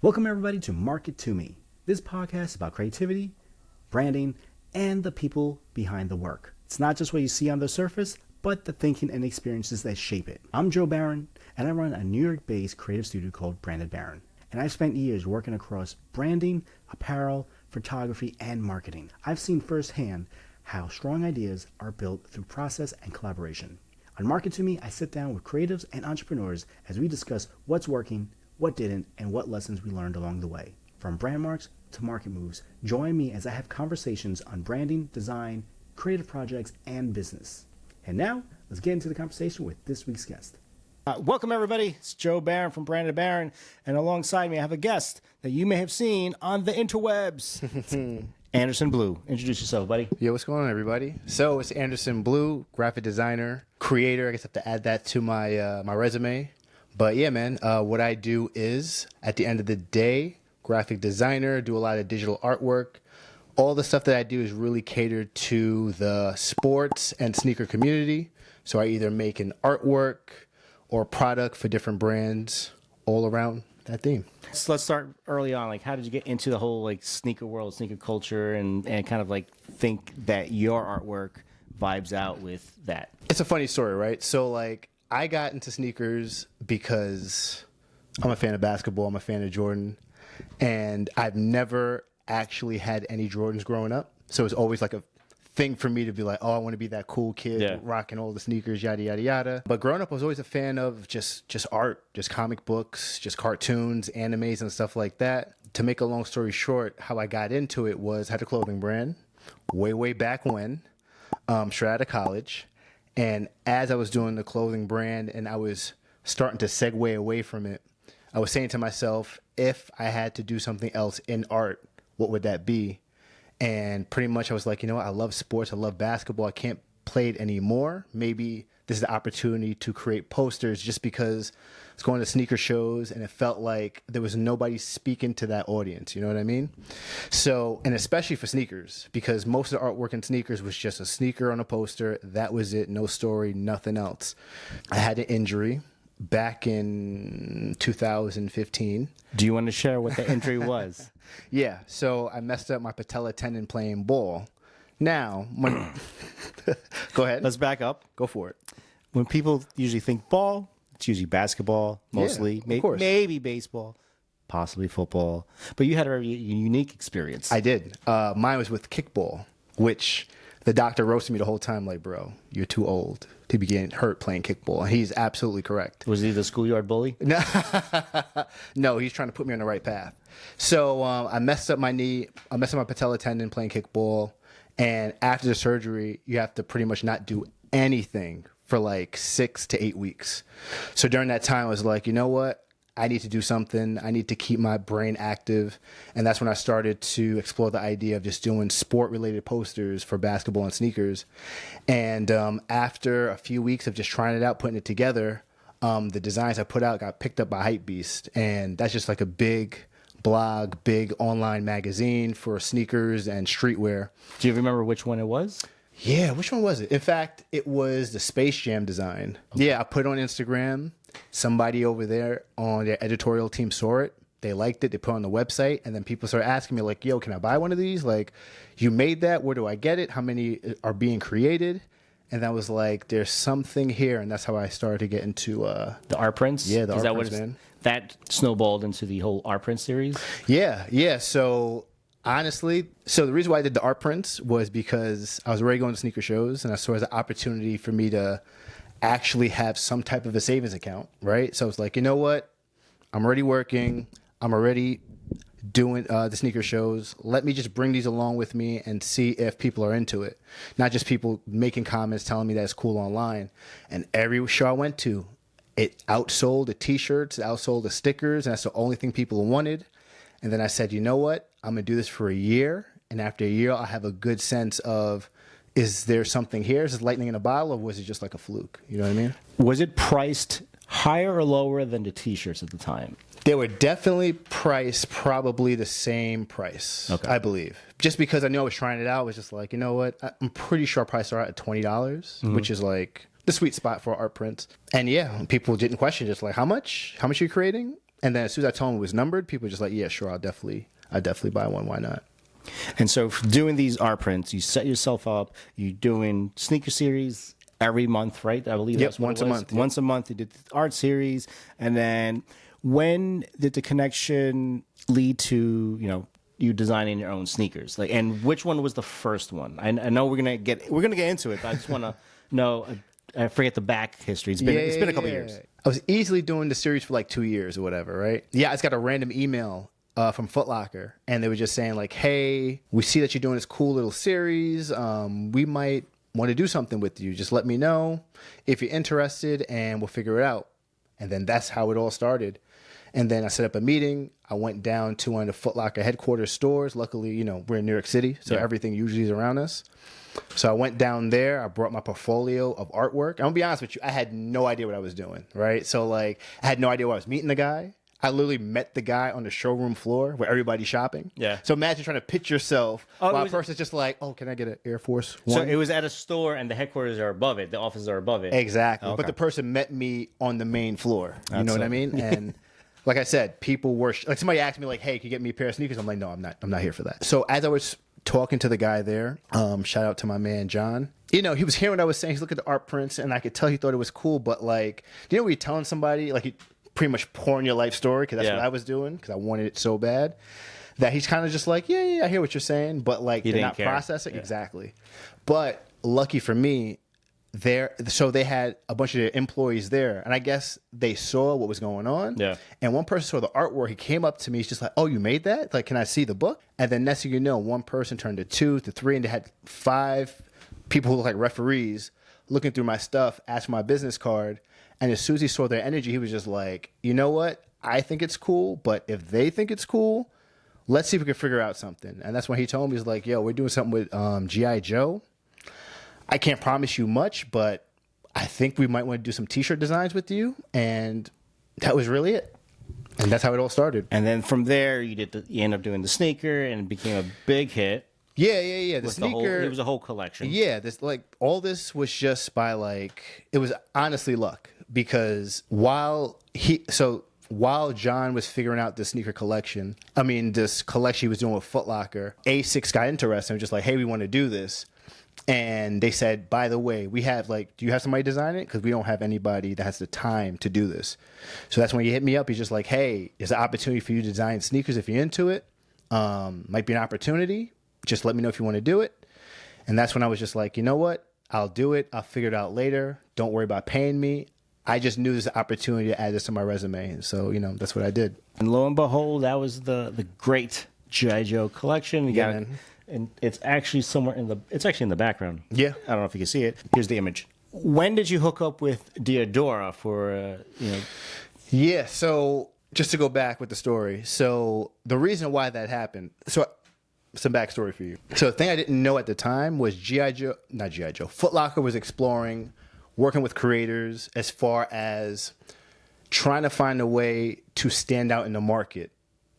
Welcome everybody to Market to Me. This podcast is about creativity, branding, and the people behind the work. It's not just what you see on the surface, but the thinking and experiences that shape it. I'm Joe Barron, and I run a New York-based creative studio called Branded Barron. And I've spent years working across branding, apparel, photography, and marketing. I've seen firsthand how strong ideas are built through process and collaboration. On Market to Me, I sit down with creatives and entrepreneurs as we discuss what's working, what didn't, and what lessons we learned along the way. From brand marks to market moves, join me as I have conversations on branding, design, creative projects, and business. And now, let's get into the conversation with this week's guest. Welcome, everybody. It's Joe Barron from Branded Barron, and alongside me, I have a guest that you may have seen on the interwebs. Anderson Bluu. Introduce yourself, buddy. Yo, what's going on, everybody? So it's Anderson Bluu, graphic designer, creator. I guess I have to add that to my my resume. But yeah, man, what I do is, at the end of the day, graphic designer, do a lot of digital artwork. All the stuff that I do is really catered to the sports and sneaker community. So I either make an artwork or product for different brands all around that theme. So let's start early on. Like, how did you get into the whole like sneaker world, sneaker culture, and kind of like think that your artwork vibes out with that? It's a funny story, right? So like, I got into sneakers because I'm a fan of basketball. I'm a fan of Jordan. And I've never actually had any Jordans growing up. So it's always like a thing for me to be like, oh, I want to be that cool kid rocking all the sneakers, yada, yada, yada. But growing up, I was always a fan of just art, just comic books, just cartoons, animes, and stuff like that. To make a long story short, how I got into it was I had a clothing brand way back when, straight out of college. And as I was doing the clothing brand and I was starting to segue away from it, I was saying to myself, if I had to do something else in art, what would that be? And pretty much I was like, you know what? I love sports. I love basketball. I can't play it anymore. Maybe this is the opportunity to create posters, just because I was going to sneaker shows and it felt like there was nobody speaking to that audience. You know what I mean? So, and especially for sneakers, because most of the artwork in sneakers was just a sneaker on a poster. That was it. No story, nothing else. I had an injury back in 2015. Do you want to share what the injury was? Yeah. So I messed up my patella tendon playing ball. Now, when go ahead. Let's back up. Go for it. When people usually think ball, it's usually basketball, mostly. Yeah, of course. Maybe baseball, possibly football. But you had a very unique experience. I did. Mine was with kickball, which the doctor roasted me the whole time, like, bro, you're too old to be getting hurt playing kickball. And he's absolutely correct. Was he the schoolyard bully? No, he's trying to put me on the right path. So I messed up my knee. I messed up my patella tendon playing kickball. And after the surgery, you have to pretty much not do anything for like 6 to 8 weeks. So during that time, I was like, you know what? I need to do something. I need to keep my brain active. And that's when I started to explore the idea of just doing sport-related posters for basketball and sneakers. And after a few weeks of just trying it out, putting it together, the designs I put out got picked up by Hypebeast. And that's just like a big blog, big online magazine for sneakers and streetwear. Do you remember which one it was? Yeah, which one was it? In fact, it was the Space Jam design. Okay. Yeah, I put it on Instagram. Somebody over there on their editorial team saw it. They liked it. They put it on the website. And then people started asking me, like, yo, can I buy one of these? Like, you made that. Where do I get it? How many are being created? And that was like, there's something here. And that's how I started to get into the art prints? Yeah, the art prints, man. That snowballed into the whole art print series? Yeah. So honestly, the reason why I did the art prints was because I was already going to sneaker shows, and I saw it as an opportunity for me to actually have some type of a savings account, right? So I was like, you know what? I'm already working. I'm already doing the sneaker shows. Let me just bring these along with me and see if people are into it. Not just people making comments telling me that it's cool online. And every show I went to, it outsold the t-shirts, it outsold the stickers, and that's the only thing people wanted. And then I said, you know what? I'm going to do this for a year. And after a year, I'll have a good sense of, is there something here? Is this lightning in a bottle, or was it just like a fluke? You know what I mean? Was it priced higher or lower than the t-shirts at the time? They were definitely priced probably the same price, okay. I believe. Just because I knew I was trying it out, I was just like, you know what? I'm pretty sure prices are at $20, which is like the sweet spot for art prints. And yeah, people didn't question, just like, how much? How much are you creating? And then as soon as I told them it was numbered, people were just like, yeah, sure, I'll definitely buy one. Why not? And so for doing these art prints, you set yourself up, you're doing sneaker series every month, right? I believe that's what once it a was. month. Once a month, you did the art series. And then when did the connection lead to, you designing your own sneakers? Like, and which one was the first one? I know we're gonna get into it, but I just want to know. I forget the back history. It's been a couple years. I was easily doing the series for like 2 years or whatever, right? Yeah, I just got a random email from Foot Locker, and they were just saying like, "Hey, we see that you're doing this cool little series. We might want to do something with you. Just let me know if you're interested, and we'll figure it out." And then that's how it all started. And then I set up a meeting. I went down to one of the Foot Locker headquarters stores. Luckily, we're in New York City, so everything usually is around us. So I went down there. I brought my portfolio of artwork. I'm gonna be honest with you. I had no idea what I was doing, right? So like, I had no idea where I was meeting the guy. I literally met the guy on the showroom floor where everybody's shopping. Yeah. So imagine trying to pitch yourself while a person's just like, "Oh, can I get an Air Force One?" So it was at a store, and the headquarters are above it. The offices are above it. Exactly. Okay. But the person met me on the main floor. You know what I mean? And like I said, people were like, somebody asked me like, "Hey, can you get me a pair of sneakers?" I'm like, "No, I'm not here for that." So as I was talking to the guy there, shout out to my man John. He was hearing what I was saying. He's looking at the art prints, and I could tell he thought it was cool. But like, when you're telling somebody like, you pretty much pouring your life story, because that's what I was doing, because I wanted it so bad, that he's kind of just like, yeah, I hear what you're saying, but like, they're not processing. Exactly. But lucky for me, so they had a bunch of their employees there, and I guess they saw what was going on. Yeah. And one person saw the artwork. He came up to me. He's just like, "Oh, you made that? Like, can I see the book?" And then next thing you know, one person turned to 2 to 3, and they had 5 people who look like referees looking through my stuff, asked for my business card. And as soon as he saw their energy, he was just like, "You know what? I think it's cool, but if they think it's cool, let's see if we can figure out something." And that's when he told me, he's like, "Yo, we're doing something with G.I. Joe. I can't promise you much, but I think we might want to do some T-shirt designs with you." And that was really it. And that's how it all started. And then from there, you end up doing the sneaker, and it became a big hit. Yeah. The sneaker. It was a whole collection. Yeah, all this was just by it was honestly luck, because while John was figuring out the sneaker collection, this collection he was doing with Foot Locker, A6 got interested and was just like, "Hey, we want to do this." And they said, "By the way, we have do you have somebody design it? Because we don't have anybody that has the time to do this." So that's when he hit me up. He's just like, "Hey, there's an opportunity for you to design sneakers if you're into it. Might be an opportunity. Just let me know if you want to do it." And that's when I was just like, "You know what? I'll do it. I'll figure it out later. Don't worry about paying me." I just knew there's an opportunity to add this to my resume. And so, that's what I did. And lo and behold, that was the great G.I. Joe collection. And it's actually somewhere in the background. Yeah. I don't know if you can see it. Here's the image. When did you hook up with Diadora for, Yeah, so just to go back with the story. So the reason why that happened, some backstory for you. So the thing I didn't know at the time was Foot Locker was exploring working with creators as far as trying to find a way to stand out in the market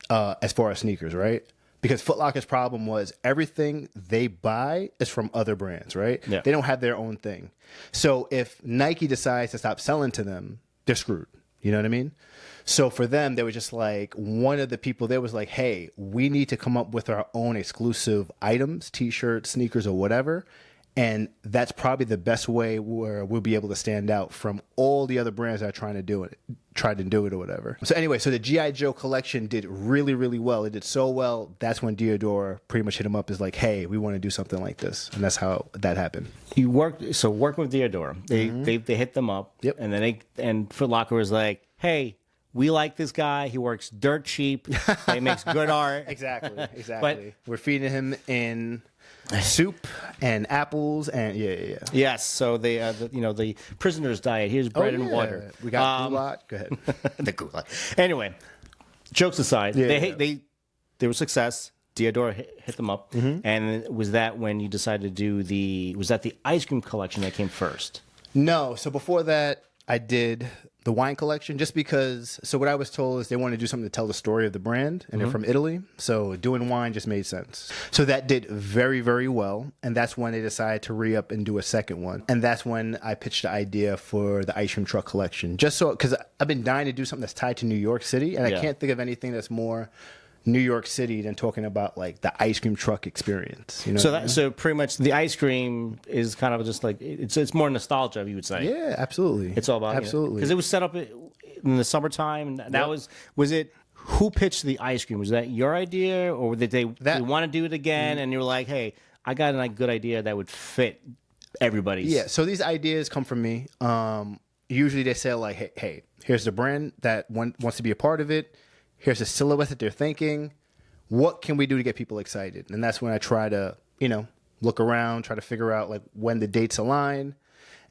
as far as sneakers, right? Because Foot Locker's problem was everything they buy is from other brands, right? Yeah. They don't have their own thing. So if Nike decides to stop selling to them, they're screwed. You know what I mean? So for them, they were just like, one of the people there was like, "Hey, we need to come up with our own exclusive items, T-shirts, sneakers, or whatever. And that's probably the best way where we'll be able to stand out from all the other brands that are trying to do it or whatever." So anyway, so the G.I. Joe collection did really, really well. It did so well. That's when Diadora pretty much hit him up as like, "Hey, we want to do something like this." And that's how that happened. You working with Diadora. They hit them up. Yep. And then Foot Locker was like, "Hey, we like this guy. He works dirt cheap. He makes good art." Exactly. But we're feeding him in soup and apples and yeah. Yes. So the prisoner's diet. Here's bread and water. We got goulash. Go ahead. The goulash. Anyway, jokes aside, they were a success. Diadora hit them up, and was that when you decided to do was that the ice cream collection that came first? No. So before that, I did the wine collection just because. So what I was told is they want to do something to tell the story of the brand, and they're from Italy. So doing wine just made sense. So that did very, very well, and that's when they decided to re-up and do a second one. And that's when I pitched the idea for the ice cream truck collection. Just so, because I've been dying to do something that's tied to New York City, and I can't think of anything that's more New York City than talking about like the ice cream truck experience. You know, so pretty much the ice cream is kind of just like it's more nostalgia, you would say. Yeah, absolutely. It's all about absolutely because it was set up in the summertime. And that was it. Who pitched the ice cream? Was that your idea, or did they want to do it again? And you were like, hey, I got a good idea that would fit everybody's. Yeah. So these ideas come from me. Usually they say like, hey, here's the brand that wants to be a part of it. Here's a silhouette that they're thinking. What can we do to get people excited? And that's when I try to, look around, try to figure out like when the dates align.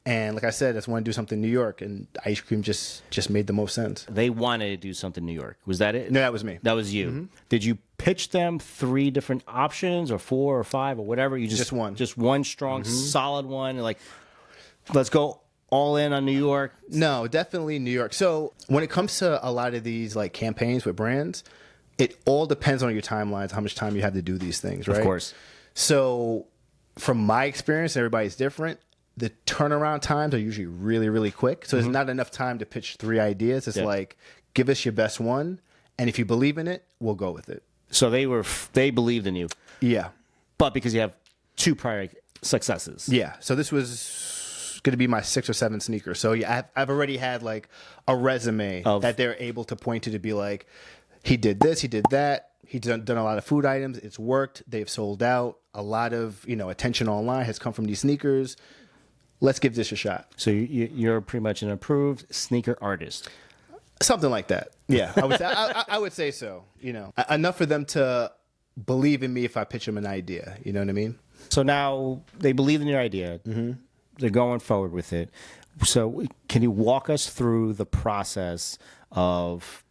And like I said, I just want to do something in New York, and ice cream just made the most sense. They wanted to do something in New York. Was that it? No, that was me. That was you. Mm-hmm. Did you pitch them 3 different options, or 4 or 5 or whatever? You just one. Just one strong, solid one. Like, let's go all in on New York? No, definitely New York. So when it comes to a lot of these like campaigns with brands, it all depends on your timelines, how much time you have to do these things, right? Of course. So from my experience, everybody's different. The turnaround times are usually really, really quick. So there's not enough time to pitch 3 ideas. It's like, give us your best one, and if you believe in it, we'll go with it. So they believed in you. Yeah. But because you have 2 prior successes. Yeah. So this was going to be my 6th or 7th sneaker. So yeah, I've already had like a resume that they're able to point to be like, he did this, he did that. He's done a lot of food items. It's worked. They've sold out. A lot of attention online has come from these sneakers. Let's give this a shot. So you're pretty much an approved sneaker artist. Something like that. Yeah, I would say so. Enough for them to believe in me if I pitch them an idea. You know what I mean? So now they believe in your idea. Mm-hmm. They're going forward with it. So can you walk us through the process of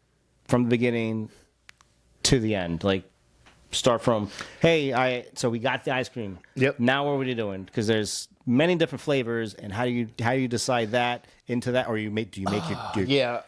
from the beginning to the end? Like, start from, so we got the ice cream. Yep. Now what are we doing? Because there's many different flavors, and how do you decide that into that, or do you make your Yeah.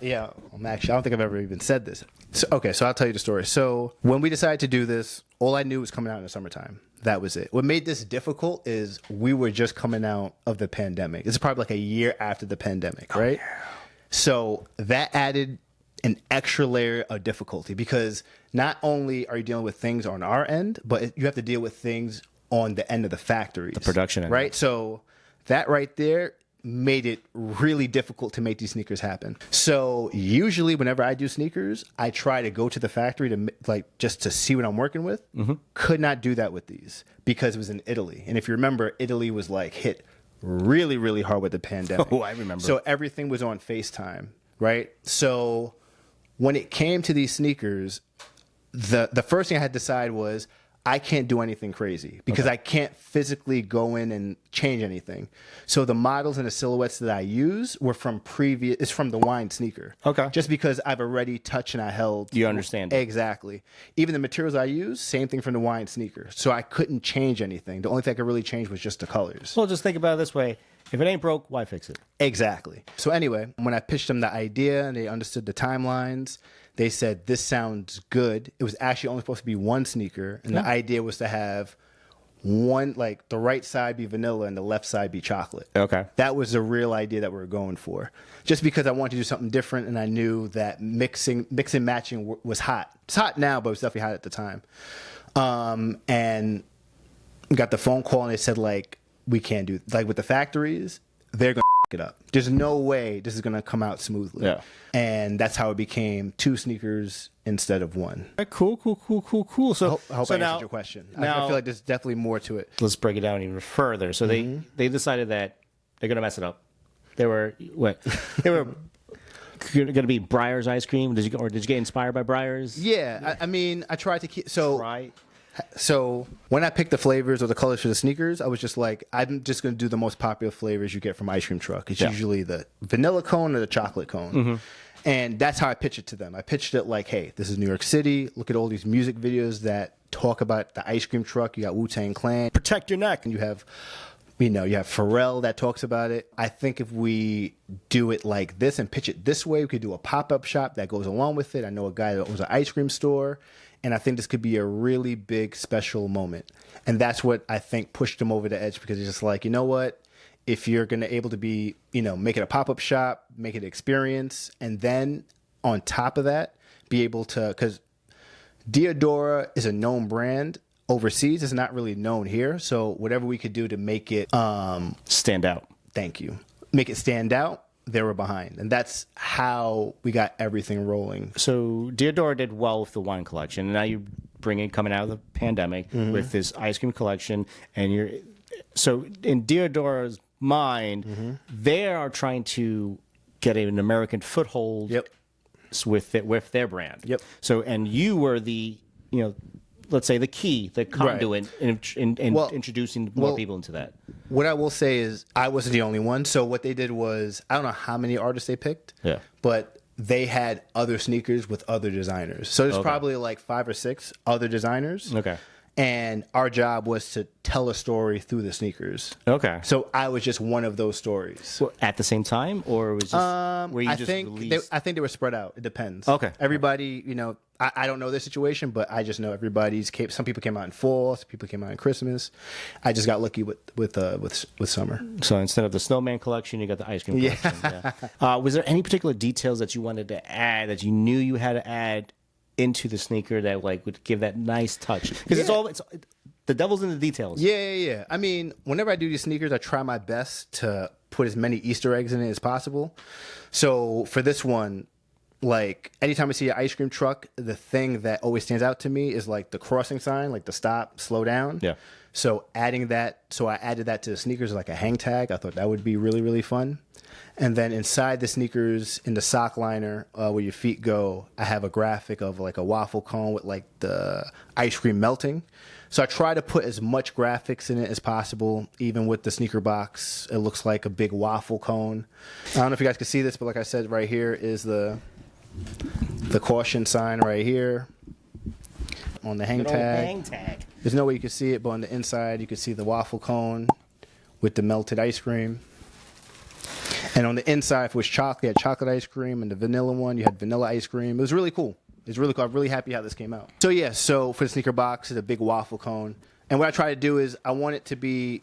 Actually, I don't think I've ever even said this. So I'll tell you the story. So when we decided to do this, all I knew was coming out in the summertime. That was it. What made this difficult is we were just coming out of the pandemic. It's probably like a year after the pandemic, right? Yeah. So that added an extra layer of difficulty, because not only are you dealing with things on our end, but you have to deal with things on the end of the factories. The production end. Right? So that right there made it really difficult to make these sneakers happen. So usually whenever I do sneakers, I try to go to the factory to just to see what I'm working with. Mm-hmm. Could not do that with these because it was in Italy. And if you remember, Italy was like hit really, really hard with the pandemic. Oh, I remember. So everything was on FaceTime, right? So when it came to these sneakers, the first thing I had to decide was I can't do anything crazy because I can't physically go in and change anything. So the models and the silhouettes that I use were from it's from the wine sneaker. Okay. Just because I've already touched and I held. You understand. Exactly. Even the materials I use, same thing from the wine sneaker. So I couldn't change anything. The only thing I could really change was just the colors. Well, just think about it this way. If it ain't broke, why fix it? Exactly. So anyway, when I pitched them the idea and they understood the timelines, they said, this sounds good. It was actually only supposed to be one sneaker. And the idea was to have one, like the right side be vanilla and the left side be chocolate. Okay. That was the real idea that we were going for. Just because I wanted to do something different, and I knew that mixing matching was hot. It's hot now, but it was definitely hot at the time. And got the phone call and they said, like, we can't do, like with the factories, they're going to it up. There's no way this is going to come out smoothly. Yeah. And that's how it became 2 sneakers instead of 1. Cool. So I hope I answered your question. I feel like there's definitely more to it. Let's break it down even further. So they decided that they're going to mess it up. They were going to be Breyer's ice cream. Did you get inspired by Breyer's? Yeah. I mean, I tried to keep, so Right. So when I picked the flavors or the colors for the sneakers, I was just like, I'm just going to do the most popular flavors you get from ice cream truck. It's usually the vanilla cone or the chocolate cone. Mm-hmm. And that's how I pitched it to them. I pitched it like, hey, this is New York City. Look at all these music videos that talk about the ice cream truck. You got Wu-Tang Clan. Protect your neck. And you have You know, you have Pharrell that talks about it. I think if we do it like this and pitch it this way, we could do a pop-up shop that goes along with it. I know a guy that owns an ice cream store, and I think this could be a really big special moment. And that's what I think pushed him over the edge, because it's just like, you know what? If you're going to able to be, you know, make it a pop-up shop, make it an experience, and then on top of that, be able to, because Diadora is a known brand overseas, it's not really known here. So whatever we could do to make it stand out. Thank you. Make it stand out, they were behind. And that's how we got everything rolling. So Diadora did well with the wine collection, and now you bring it coming out of the pandemic with this ice cream collection, and you're so in Diadora's mind, they are trying to get an American foothold with their brand. Yep. So, and you were the, you know, let's say the key, the conduit in introducing more people into that. What I will say is I wasn't the only one. So what they did was, I don't know how many artists they picked, but they had other sneakers with other designers. So there's probably like 5 or 6 other designers. Okay. And our job was to tell a story through the sneakers. Okay. So I was just one of those stories. Well, at the same time, or was just where you I just think released? I think they were spread out. It depends. Okay. Everybody, you know, I don't know their situation, but I just know everybody's came. Some people came out in fall, some people came out in Christmas. I just got lucky with summer. So instead of the snowman collection, you got the ice cream collection. Yeah. Was there any particular details that you wanted to add that you knew you had to add into the sneaker that like would give that nice touch? Because it's the devil's in the details. Yeah. I mean, whenever I do these sneakers, I try my best to put as many Easter eggs in it as possible. So for this one, like anytime I see an ice cream truck, the thing that always stands out to me is like the crossing sign, like the stop, slow down. Yeah. So I added that to the sneakers like a hang tag. I thought that would be really, really fun. And then inside the sneakers, in the sock liner, where your feet go, I have a graphic of like a waffle cone with like the ice cream melting. So I try to put as much graphics in it as possible. Even with the sneaker box, it looks like a big waffle cone. I don't know if you guys can see this, but like I said, right here is the caution sign right here on the hang tag. There's no way you can see it, but on the inside, you can see the waffle cone with the melted ice cream. And on the inside, if it was chocolate, you had chocolate ice cream, and the vanilla one, you had vanilla ice cream. It was really cool. It's really cool. I'm really happy how this came out. So for the sneaker box, it's a big waffle cone. And what I try to do is I want it to be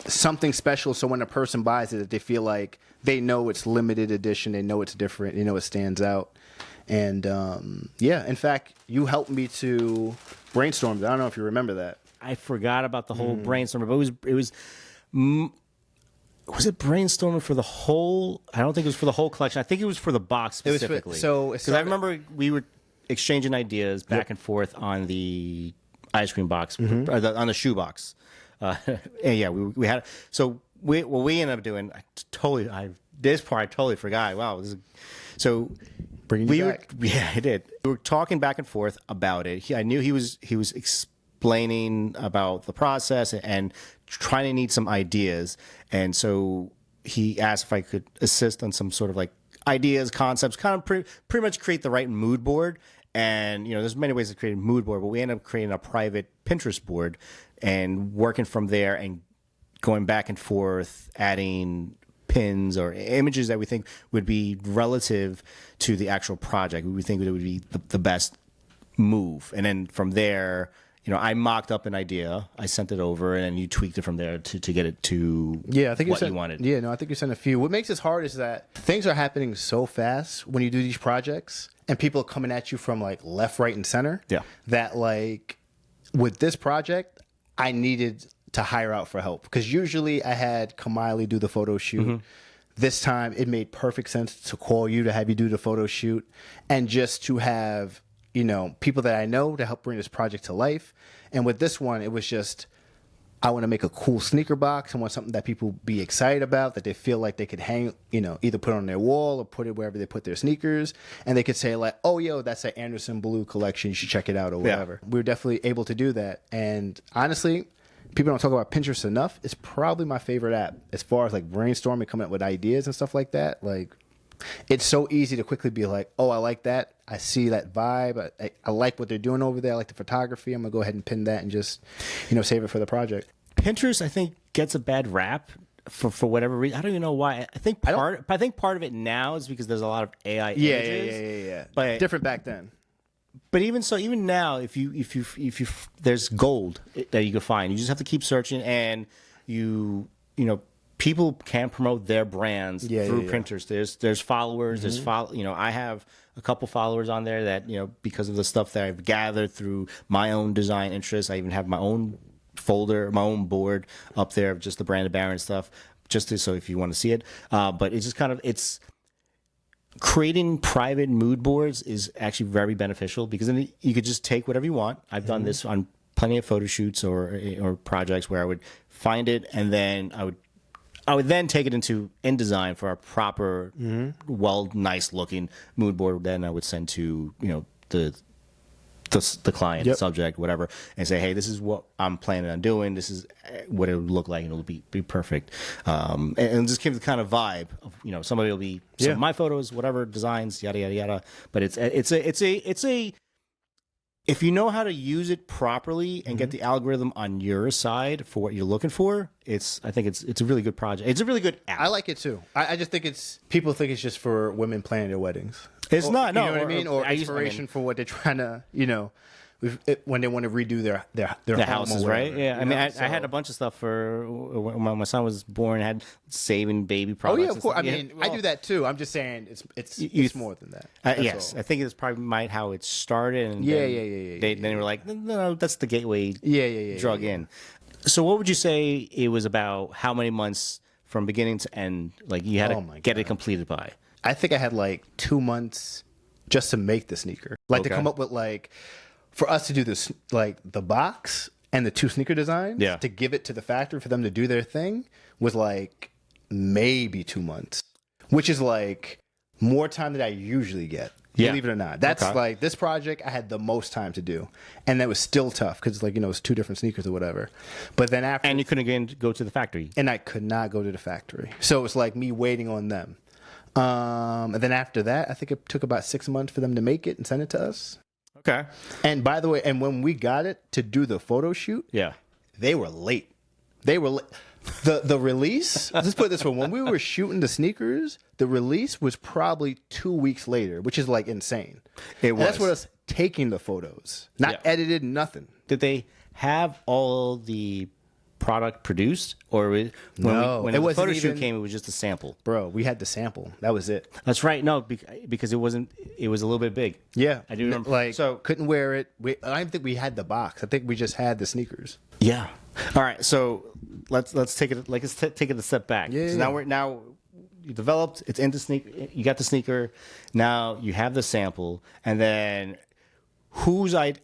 something special, so when a person buys it, that they feel like they know it's limited edition, they know it's different, they know it stands out. And in fact, you helped me to brainstorm. I don't know if you remember that. I forgot about the whole brainstorming, but it was it brainstorming for the whole? I don't think it was for the whole collection. I think it was for the box specifically. Because I remember we were exchanging ideas back and forth on the ice cream box, on the shoe box. And we had. So what we ended up doing, this part I totally forgot. Wow, Bringing you back. I did. We were talking back and forth about it. I knew he was explaining about the process and trying to need some ideas. And so he asked if I could assist on some sort of like ideas, concepts, kind of pretty much create the right mood board. And, you know, there's many ways to create a mood board, but we ended up creating a private Pinterest board and working from there and going back and forth, adding pins or images that we think would be relative to the actual project. We think it would be the best move. And then from there, you know, I mocked up an idea, I sent it over, and then you tweaked it from there to get it to I think you wanted. Yeah, no, I think you sent a few. What makes this hard is that things are happening so fast when you do these projects, and people are coming at you from like left, right, and center. Yeah. That like with this project, I needed to hire out for help, because usually I had Kamiley do the photo shoot. This time it made perfect sense to call you to have you do the photo shoot, and just to have, you know, people that I know to help bring this project to life. And with this one, it was just, I want to make a cool sneaker box. I want something that people be excited about, that they feel like they could hang, you know, either put it on their wall or put it wherever they put their sneakers. And they could say like, oh, yo, that's an Anderson Bluu collection. You should check it out or whatever. We were definitely able to do that. And honestly, people don't talk about Pinterest enough. It's probably my favorite app as far as like brainstorming, coming up with ideas and stuff like that. Like, it's so easy to quickly be like, oh, I like that. I see that vibe. I like what they're doing over there. I like the photography. I'm going to go ahead and pin that and just, you know, save it for the project. Pinterest, I think, gets a bad rap for whatever reason. I don't even know why. I think part of it now is because there's a lot of AI images. Yeah. But Different back then. But even so, even now, if you there's gold that you can find. You just have to keep searching, and you know, people can promote their brands through Pinterest. There's followers. There's I have a couple followers on there that, because of the stuff that I've gathered through my own design interests. I even have my own folder, my own board up there of just the Branded Baron stuff, so if you want to see it. But it's just it's creating private mood boards is actually very beneficial, because then you could just take whatever you want. I've done this on plenty of photo shoots or projects where I would find it, and then I would then take it into InDesign for a proper, nice looking mood board. Then I would send to the client, subject, whatever, and say, hey, this is what I'm planning on doing. This is what it would look like, and it'll be perfect. And just give the kind of vibe of, somebody will be some of my photos, whatever designs, yada yada yada. But it's a if you know how to use it properly and get the algorithm on your side for what you're looking for, I think it's a really good project. It's a really good app. I like it too. I just think people think it's just for women planning their weddings. It's not. No, you know what I mean? Or inspiration for what they're trying to, when they want to redo their houses, right? Yeah. I had a bunch of stuff for when my son was born. I had saving baby products. Oh yeah, of course. I do that too. I'm just saying it's more than that. Yes, I think it's probably how it started. And then they were like, no, that's the gateway. Drug in. So what would you say it was about? How many months from beginning to end? Like you had to get it completed by? I think I had like 2 months just to make the sneaker. To come up with for us to do this, the box and the 2 sneaker designs, to give it to the factory for them to do their thing was maybe 2 months, which is more time than I usually get. Believe it or not. That's this project I had the most time to do, and that was still tough because it's 2 different sneakers or whatever. But then after, and you couldn't again go to the factory, and I could not go to the factory, so it was me waiting on them. And then after that, I think it took about 6 months for them to make it and send it to us. Okay. And by the way, when we got it to do the photo shoot, they were late. The release, let's put it this way, when we were shooting the sneakers, the release was probably 2 weeks later, which is insane. It was. And that's what us taking the photos, not edited, nothing. Did they have all the product produced, or when the photo shoot came, it was just a sample? Bro, we had the sample. That was it. That's right. No, because it was a little bit big. Yeah, I do remember. So couldn't wear it. I don't think we had the box. I think we just had the sneakers. Yeah. All right. So let's take it a step back. Yeah. So now you developed. It's in the sneaker. You got the sneaker. Now you have the sample, and then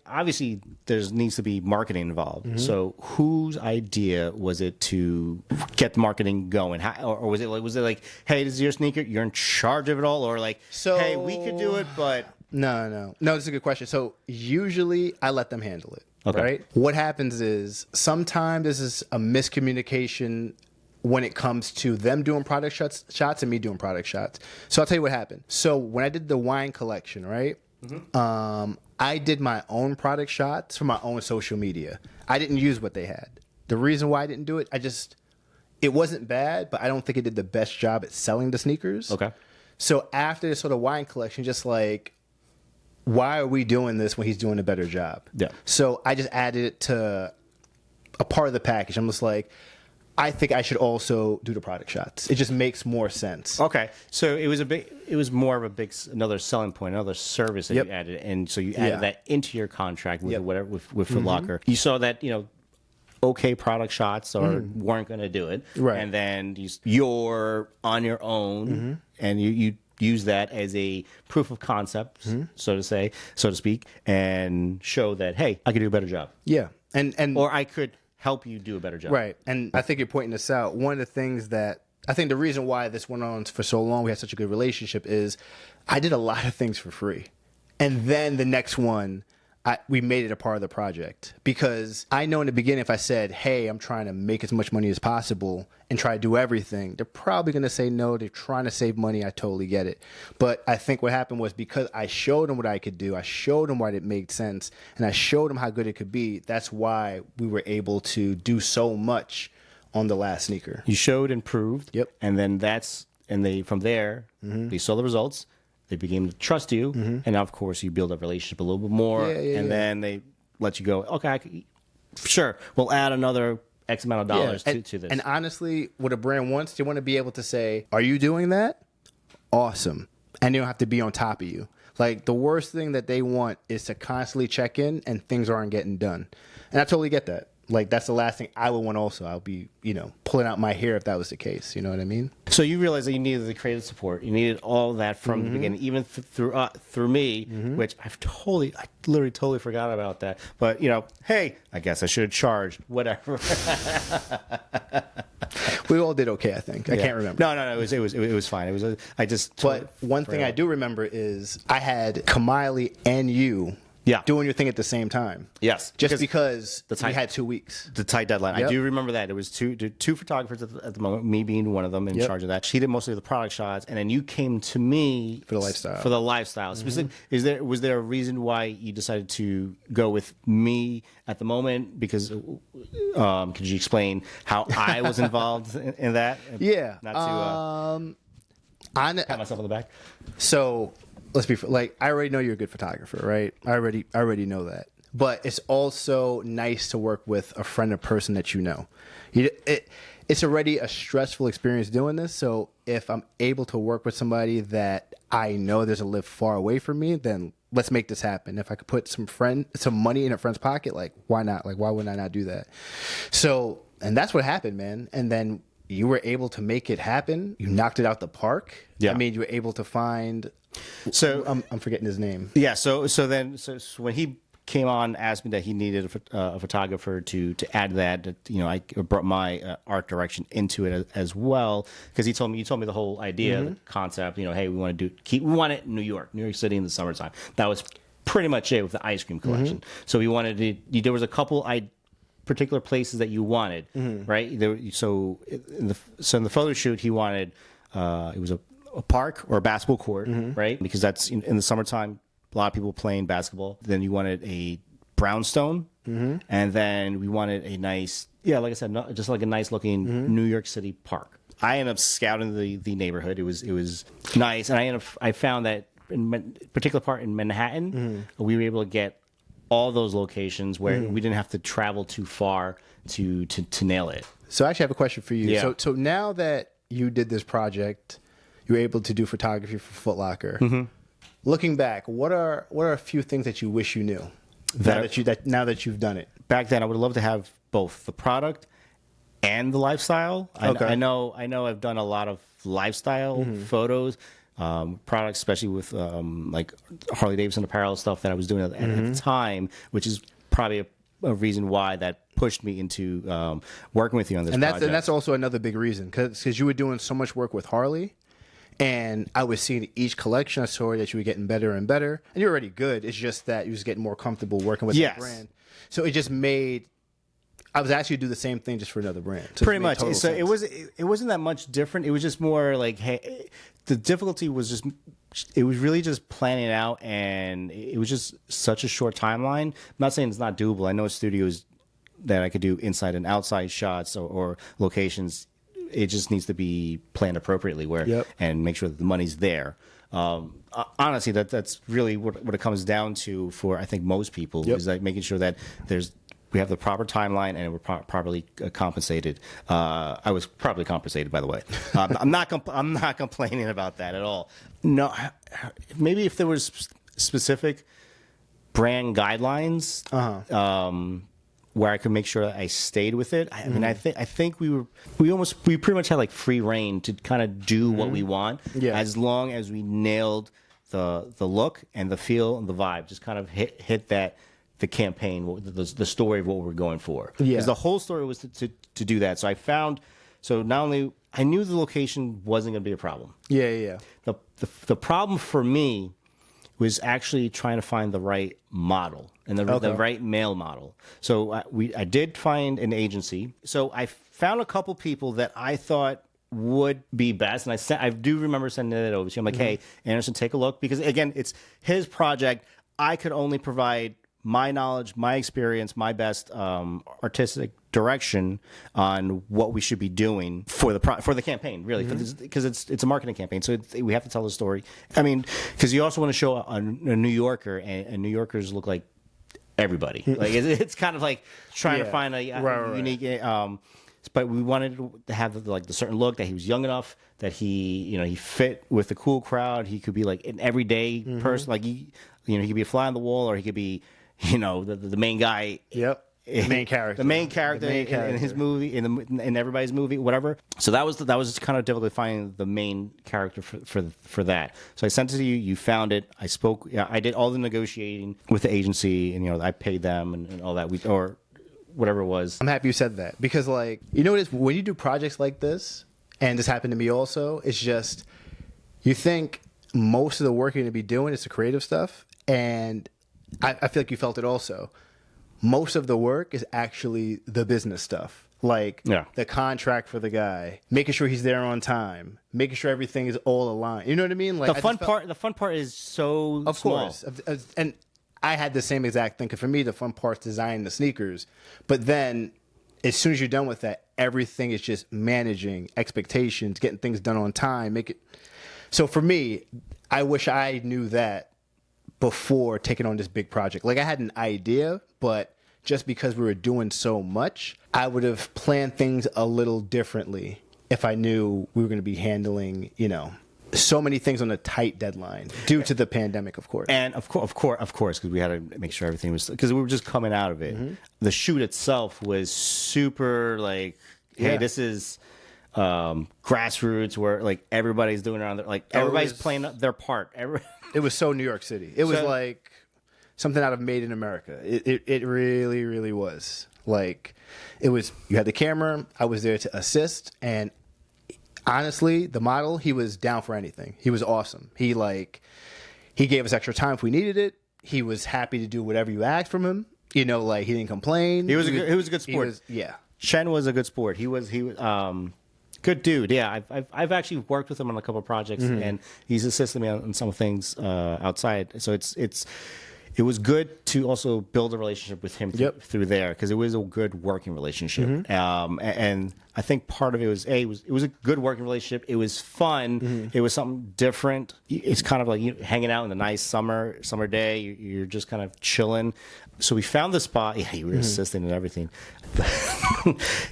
obviously there needs to be marketing involved. So whose idea was it to get the marketing going? Or was it like, hey, this is your sneaker, you're in charge of it all, or hey, we could do it, but no, this is a good question. So usually I let them handle it. Okay. Right? What happens is sometimes this is a miscommunication when it comes to them doing product shots and me doing product shots. So I'll tell you what happened. So when I did the wine collection, right? I did my own product shots for my own social media. I didn't use what they had. The reason why I didn't do it, it wasn't bad, but I don't think it did the best job at selling the sneakers. Okay. So after this sort of wine collection, just why are we doing this when he's doing a better job? Yeah. So I just added it to a part of the package. I'm just I think I should also do the product shots. It just makes more sense. Okay. So it was more of another selling point, another service that you added. And so you added that into your contract with with Foot Locker. You saw that, okay product shots weren't going to do it. Right. And then you're on your own and you use that as a proof of concept, so to speak, and show that, hey, I could do a better job. Yeah. Or I could help you do a better job. Right. And I think you're pointing this out. One of the things that I think the reason why this went on for so long, we had such a good relationship, is I did a lot of things for free. And then the next one, we made it a part of the project, because I know in the beginning, if I said, hey, I'm trying to make as much money as possible and try to do everything, they're probably going to say no. They're trying to save money. I totally get it. But I think what happened was, because I showed them what I could do, I showed them why it made sense, and I showed them how good it could be. That's why we were able to do so much on the last sneaker. You showed and proved. Yep. And then from there, they saw the results. They began to trust you, and now, of course, you build a relationship a little bit more, then they let you go. Okay, sure, we'll add another X amount of dollars to this. And honestly, what a brand wants, they want to be able to say, "Are you doing that? Awesome!" And they don't have to be on top of you. Like, the worst thing that they want is to constantly check in and things aren't getting done. And I totally get that. Like, that's the last thing I would want also. I'll be, pulling out my hair if that was the case. You know what I mean? So you realized that you needed the creative support. You needed all that from the beginning, even through me, which I literally totally forgot about that. But, hey, I guess I should have charged, whatever. We all did okay, I think. I can't remember. No, it was fine. But one thing I do remember is I had Kamiley and you doing your thing at the same time. Yes. Just because we had 2 weeks. The tight deadline. Yep. I do remember that. It was two photographers at the moment, me being one of them in charge of that. She did mostly the product shots, and then you came to me for the lifestyle. For the lifestyle. Was there a reason why you decided to go with me at the moment? Because could you explain how I was involved in that? Yeah. Not to pat myself on the back. So let's be like, I already know you're a good photographer, right? I already know that. But it's also nice to work with a friend or person that you know. It's already a stressful experience doing this. So if I'm able to work with somebody that I know there's a live far away from me, then let's make this happen. If I could put some money in a friend's pocket, like, why not? Like, why wouldn't I not do that? So, and that's what happened, man. And then you were able to make it happen. You knocked it out the park. Yeah. I mean, you were able to find. So I'm forgetting his name. Yeah. So when he came on, asked me that he needed a photographer to add that. I brought my art direction into it as well, because you told me the whole idea, the concept. Hey, we want it in New York City in the summertime. That was pretty much it with the ice cream collection. So we wanted to. There was a couple particular places that you wanted, right? So in the photo shoot, he wanted it was a park or a basketball court, right? Because that's in the summertime, a lot of people playing basketball. Then you wanted a brownstone, and then we wanted a nice, like I said, just like a nice looking New York City park. I ended up scouting the neighborhood. It was nice, and I found that in a particular part in Manhattan, we were able to get all those locations where we didn't have to travel too far to nail it. So I actually have a question for you. Yeah. So now that you did this project, you were able to do photography for Foot Locker. Looking back, what are a few things that you wish you knew now that you've done it? Back then, I would love to have both the product and the lifestyle. Okay. I know I've done a lot of lifestyle photos, products, especially with like Harley Davidson apparel stuff that I was doing at the time, which is probably a reason why that pushed me into working with you on this project. And that's also another big reason, because you were doing so much work with Harley. And I was seeing each collection, I saw that you were getting better and better. And you're already good. It's just that you was getting more comfortable working with the brand. So it just made... I was asking you to do the same thing just for another brand. So pretty much. So it wasn't that much different. It was just more like, hey, the difficulty was just... It was really just planning it out, and it was just such a short timeline. I'm not saying it's not doable. I know studios that I could do inside and outside shots or locations. It just needs to be planned appropriately and make sure that the money's there. Honestly, that's really what it comes down to for, I think, most people is like making sure that we have the proper timeline and we're properly compensated. I was properly compensated, by the way. I'm not complaining about that at all. No, maybe if there was specific brand guidelines, where I could make sure that I stayed with it. I mean, I think we pretty much had like free reign to kind of do what we want, as long as we nailed the look and the feel and the vibe. Just kind of hit the campaign, the story of what we're going for. Because the whole story was to do that. So not only I knew the location wasn't going to be a problem. Yeah. The problem for me was actually trying to find the right model and the right male model. So I did find an agency. So I found a couple people that I thought would be best, and I do remember sending it over to him. I'm like, hey, Anderson, take a look, because again, it's his project. I could only provide my knowledge, my experience, my best artistic direction on what we should be doing for the campaign, really, because it's a marketing campaign. So we have to tell the story. I mean, because you also want to show a New Yorker, and New Yorkers look like everybody. Like it's kind of like trying to find a unique. But we wanted to have the certain look, that he was young enough, that he fit with the cool crowd. He could be like an everyday person, like he could be a fly on the wall, or he could be the main guy. Yep. The main character. The main character in his movie, in everybody's movie, whatever. So that was kind of difficult to find the main character for that. So I sent it to you. You found it. I spoke. I did all the negotiating with the agency, and I paid them and all that. Or whatever it was. I'm happy you said that, because what it is, when you do projects like this, and this happened to me also, it's just you think most of the work you're going to be doing is the creative stuff, and I feel like you felt it also. Most of the work is actually the business stuff. Like the contract for the guy, making sure he's there on time, making sure everything is all aligned. You know what I mean? Like the fun part is so of small. course. And I had the same exact thing. 'Cause for me, the fun part's designing the sneakers. But then as soon as you're done with that, everything is just managing expectations, getting things done on time, So for me, I wish I knew that before taking on this big project. Like, I had an idea, but just because we were doing so much, I would have planned things a little differently if I knew we were going to be handling, so many things on a tight deadline due to the pandemic, of course. And of course, because we had to make sure everything was, because we were just coming out of it. The shoot itself was super hey, this is grassroots, where everybody's doing it on their, everybody's playing their part. It was so New York City. It was like something out of Made in America. It really, really was. It was, you had the camera, I was there to assist, and honestly, the model, he was down for anything. He was awesome. He gave us extra time if we needed it. He was happy to do whatever you asked from him. He didn't complain. He was a good sport. Shen was a good sport. He was good dude. Yeah, I've actually worked with him on a couple of projects, and he's assisted me on some things outside. So it was good to also build a relationship with him through there, because it was a good working relationship. And I think part of it was it was a good working relationship. It was fun. It was something different. It's kind of like hanging out in a nice summer day. You're just kind of chilling. So we found the spot. Yeah, you were assisting and everything.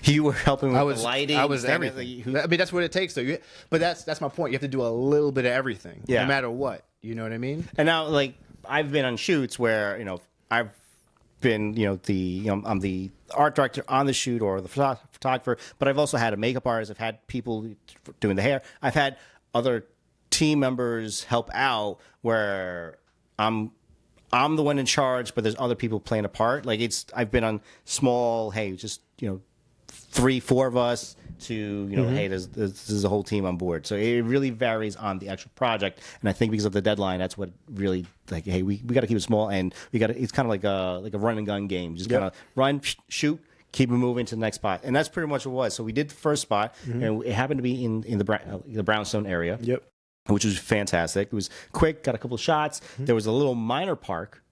You were helping with the lighting. I was everything. I mean, that's what it takes, though. But that's my point. You have to do a little bit of everything, no matter what. You know what I mean? And now, I've been on shoots where I've been I'm the art director on the shoot, or the photographer, but I've also had a makeup artist. I've had people doing the hair. I've had other team members help out where I'm the one in charge, but there's other people playing a part. I've been on small, hey, just 3-4 of us, to hey, this is a whole team on board. So it really varies on the actual project, and I think because of the deadline, that's what really hey, we got to keep it small, and it's kind of like a run and gun game. Just kind of run, shoot, keep it moving to the next spot, and that's pretty much what it was. So we did the first spot, and it happened to be in the brownstone area. Which was fantastic. It was quick, got a couple of shots. There was a little minor park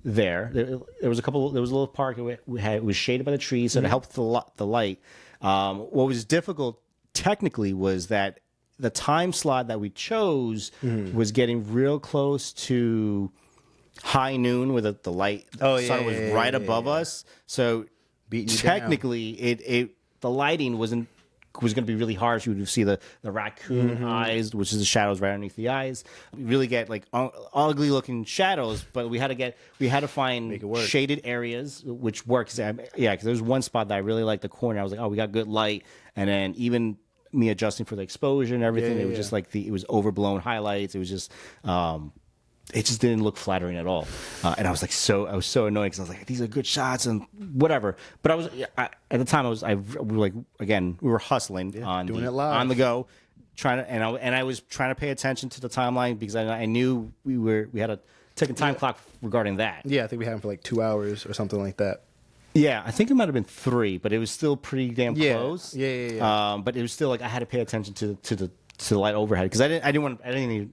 there. There was a little park. It was shaded by the trees, so it helped the light. What was difficult technically was that the time slot that we chose was getting real close to high noon, where the light sun was right above us. So technically, the lighting was going to be really harsh. You would see the raccoon eyes, which is the shadows right underneath the eyes. We really get ugly looking shadows, but we had to find shaded areas, which works. Because there's one spot that I really liked, the corner. I was like, oh, we got good light, and then even me adjusting for the exposure and everything, it was just it was overblown highlights. It was just. It just didn't look flattering at all, and I was so annoyed, because I was like, these are good shots and whatever. But at the time we were hustling on the go, trying to, and I was trying to pay attention to the timeline, because I knew we had a taking time clock regarding that. Yeah, I think we had him for like 2 hours or something like that. Yeah, I think it might have been 3, but it was still pretty damn Yeah. close. Yeah. But it was still like I had to pay attention to the light overhead because I didn't need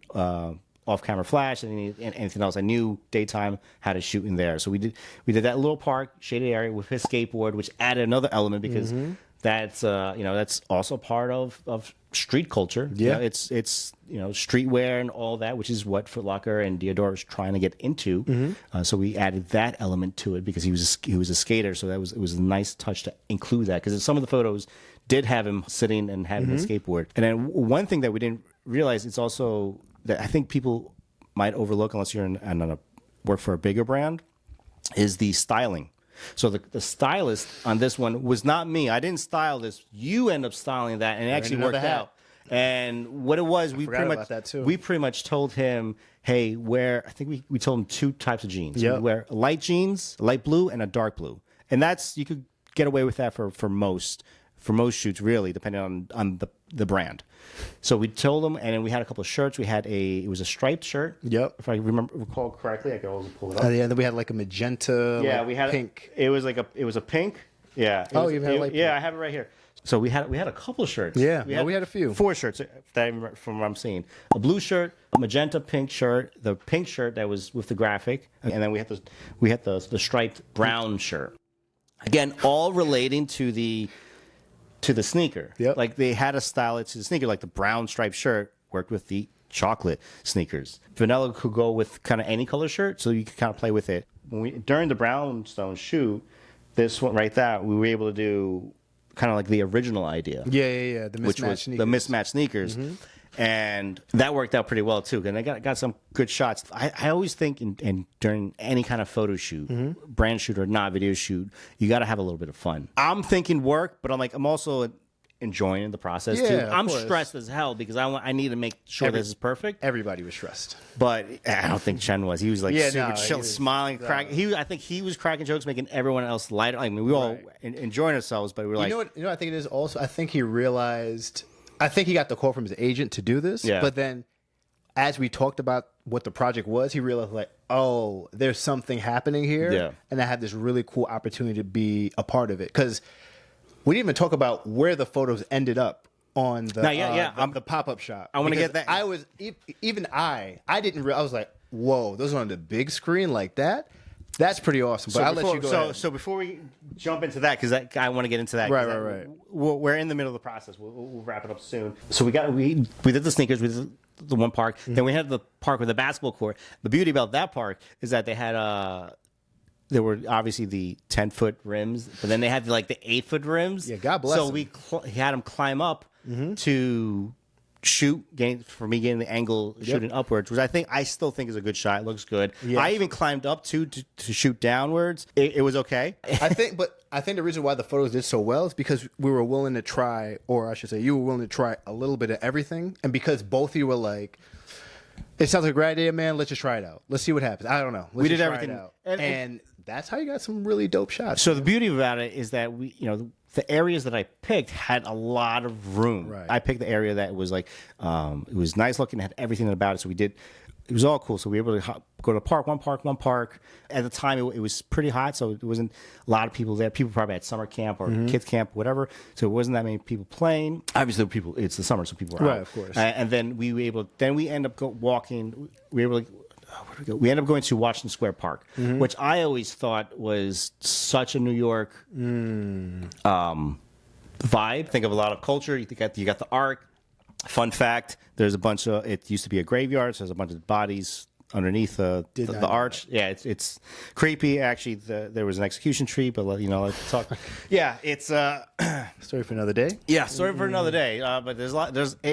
off camera flash. I didn't need anything else. I knew daytime how to shoot in there. So we did that little park shaded area with his skateboard, which added another element because that's that's also part of street culture. Yeah. It's streetwear and all that, which is what Foot Locker and Diadora is trying to get into. So we added that element to it because he was a skater. So it was a nice touch to include that because some of the photos did have him sitting and having a skateboard. And then one thing that we didn't realize, it's also that I think people might overlook unless you're work for a bigger brand, is the styling. So the stylist on this one was not me. I didn't style this. You end up styling that, and it actually worked out. And what it was, we pretty much told him, hey, I think we told him 2 types of jeans. Yep. You wear light jeans, light blue, and a dark blue. And you could get away with that for most shoots, really, depending on the brand. So we told them, and then we had a couple of shirts. It was a striped shirt. Yep. If I recall correctly, I could always pull it up. Yeah, and then we had like a magenta. Yeah, like we had pink. It was a pink. Yeah. You had like pink. Yeah, I have it right here. So we had a couple of shirts. Yeah, we had a few. 4 shirts from what I'm seeing. A blue shirt, a magenta pink shirt, the pink shirt that was with the graphic, and then we had the striped brown shirt. Again, all relating to the sneaker. Yep. Like they had to style it to the sneaker, like the brown striped shirt worked with the chocolate sneakers. Vanilla could go with kind of any color shirt, so you could kind of play with it. During the brownstone shoot, this one right there, we were able to do kind of like the original idea. Yeah. The mismatched sneakers. The mismatched sneakers. And that worked out pretty well too. And I got some good shots. I always think during any kind of photo shoot, brand shoot or not video shoot, you got to have a little bit of fun. I'm thinking work, but I'm also enjoying the process too. I'm stressed as hell because I need to make sure this is perfect. Everybody was stressed, but I don't think Chen was. He was like chill, smiling, cracking. I think he was cracking jokes, making everyone else lighter. I mean, we all enjoying ourselves, but we were like, you know what I think it is also. I think he realized. I think he got the call from his agent to do this, but then as we talked about what the project was, he realized like, oh, there's something happening here, and I had this really cool opportunity to be a part of it because we didn't even talk about where the photos ended up on the the pop-up shop. I want to get that. I was I didn't realize. I was like, whoa, those are on the big screen like that. That's pretty awesome. But I'll let you go ahead. So before we jump into that, because I want to get into that. Right. We're in the middle of the process. We'll wrap it up soon. So we did the sneakers. We did the one park. Then we had the park with the basketball court. The beauty about that park is that they had there were obviously the 10-foot rims, but then they had like the 8-foot rims. Yeah, God bless. So we had them climb up to shoot, for me getting the angle shooting upwards, which I still think is a good shot. It looks good. Yes. I even climbed up to shoot downwards. It was okay. I think the reason why the photos did so well is because we were willing to try, or I should say, you were willing to try a little bit of everything, and because both of you were like, it sounds like a great idea, man. Let's just try it out. Let's see what happens. I don't know. We did everything, out. And that's how you got some really dope shots. So the beauty about it is that the areas that I picked had a lot of room. Right. I picked the area that was like, it was nice looking, had everything about it. So it was all cool. So we were able to go to one park. At the time, it was pretty hot, so it wasn't a lot of people there. People probably had summer camp or kids camp, whatever. So it wasn't that many people playing. Obviously, it's the summer, so people were out. Right, of course. And then we end up walking. We were able to. We ended up going to Washington Square Park, which I always thought was such a New York vibe. Think of a lot of culture. You got the art. Fun fact: there's a bunch of. It used to be a graveyard, so there's a bunch of bodies underneath the arch. Yeah, it's creepy. Actually, there was an execution tree, but let's talk. Yeah, it's story for another day. Yeah, story for another day. But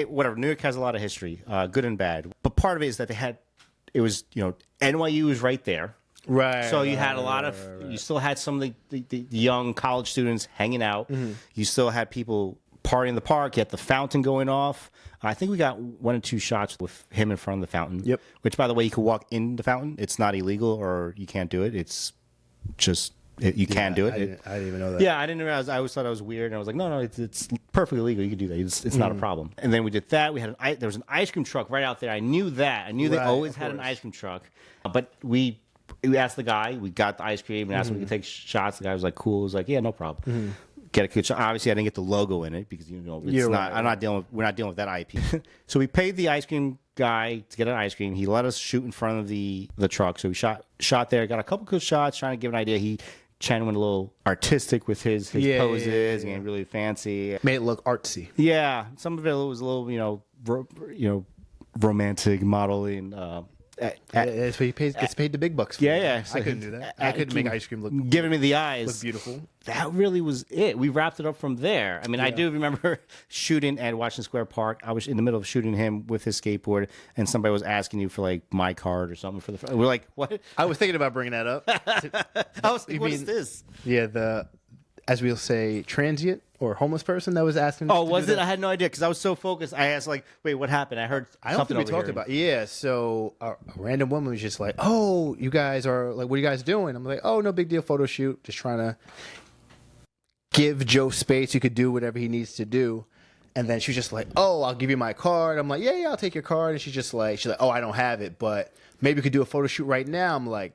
whatever. New York has a lot of history, good and bad. But part of it is that they had. It was, NYU was right there. Right. So you had a lot of, you still had some of the young college students hanging out. You still had people partying in the park. You had the fountain going off. I think we got 1 or 2 shots with him in front of the fountain. Yep. Which, by the way, you could walk in the fountain. It's not illegal or you can't do it. It's just You can do it. I didn't even know that. Yeah, I didn't realize. I always thought it was weird, and I was like, no, it's perfectly legal. You can do that. It's not a problem. And then we did that. We had there was an ice cream truck right out there. I knew that. I knew they always had an ice cream truck. But we asked the guy. We got the ice cream and asked him if we could take shots. The guy was like, cool. He was like, yeah, no problem. Get a good shot. Obviously, I didn't get the logo in it because it's not. I'm not dealing. We're not dealing with that IP. So we paid the ice cream guy to get an ice cream. He let us shoot in front of the truck. So we shot there. Got a couple good shots. Trying to give an idea. Chen went a little artistic with his poses and really fancy. Made it look artsy. Yeah, some of it was a little, romantic modeling. That's what he gets paid the big bucks for. Yeah. So I couldn't do that. I couldn't make ice cream look giving me the eyes. Look beautiful. That really was it. We wrapped it up from there. I mean, I do remember shooting at Washington Square Park. I was in the middle of shooting him with his skateboard, and somebody was asking you for like my card or something for the. We're like, what? I was thinking about bringing that up. I was like, what is this? Yeah, as we'll say, transient or homeless person that was asking. Oh, was it? I had no idea because I was so focused. I asked, like, wait, what happened? I heard I don't something think we talked about. Yeah, so a random woman was just like, "Oh, you guys are like, what are you guys doing?" I'm like, "Oh, no big deal, photo shoot. Just trying to give Joe space. He could do whatever he needs to do." And then she's just like, "Oh, I'll give you my card." I'm like, "Yeah, I'll take your card." And she's like, "Oh, I don't have it, but maybe we could do a photo shoot right now." I'm like,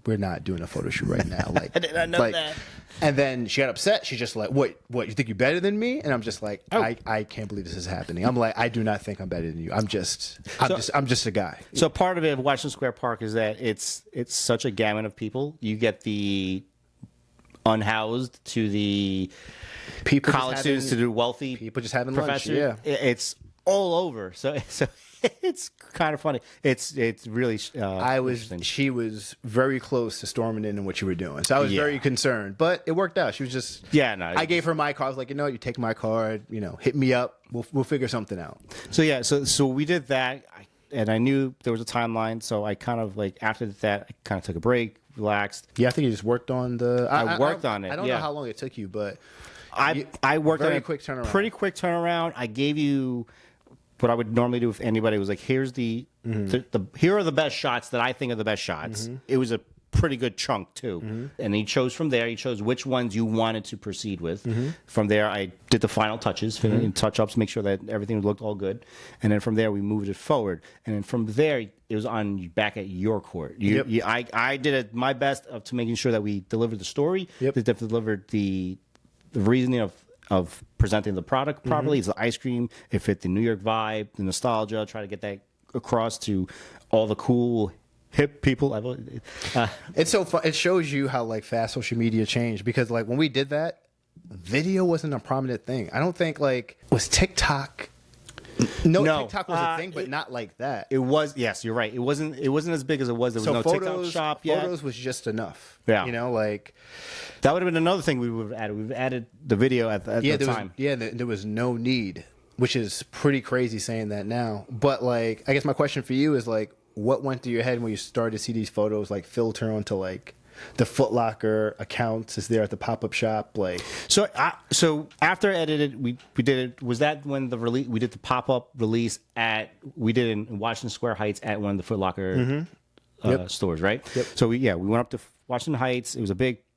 we're not doing a photo shoot right now. Like, I did not know that. And then she got upset. She's just like, what, you think you're better than me? And I'm just like, I can't believe this is happening. I'm like, I do not think I'm better than you. I'm just a guy. So part of it of Washington Square Park is that it's such a gamut of people. You get the unhoused to the People college students to the wealthy people just having professors. lunch. Yeah. It's all over. So it's kind of funny. It's really interesting. She was very close to storming in what you were doing. So I was very concerned, but it worked out. She was just, I gave her my card. I was like, you take my card, hit me up. We'll figure something out. So we did that. And I knew there was a timeline. So I kind of after that, I kind of took a break, relaxed. Yeah. I think you just worked on I worked on it. I don't know how long it took you, but I worked on a quick turnaround. Pretty quick turnaround. I gave you what I would normally do with anybody. It was like, here's the here are the best shots that I think are the best shots. It was a pretty good chunk too. And he chose from there. He chose which ones you wanted to proceed with. From there, I did the final touches, touch-ups, make sure that everything looked all good. And then from there, we moved it forward. And then from there, it was on back at your court. I did my best to making sure that we delivered the story, that delivered the reasoning of presenting the product properly. It's the ice cream. It fit the New York vibe, the nostalgia. Try to get that across to all the cool hip people. It's so fun. It shows you how fast social media changed because when we did that, video wasn't a prominent thing. I don't think was TikTok. No, TikTok was a thing, but not like that. It was. Yes, you're right. It wasn't as big as it was. There was no TikTok shop yet. Photos was just enough. Yeah. That would have been another thing we would have added. We've added the video at the time. There was no need, which is pretty crazy saying that now. But I guess my question for you is what went through your head when you started to see these photos filter onto the Foot Locker accounts is there at the pop-up shop So after I edited, we did it. Was that when the release? We did the pop-up release we did it in Washington Square Heights at one of the Foot Locker stores, right? Yep. So we went up to Washington Heights. It was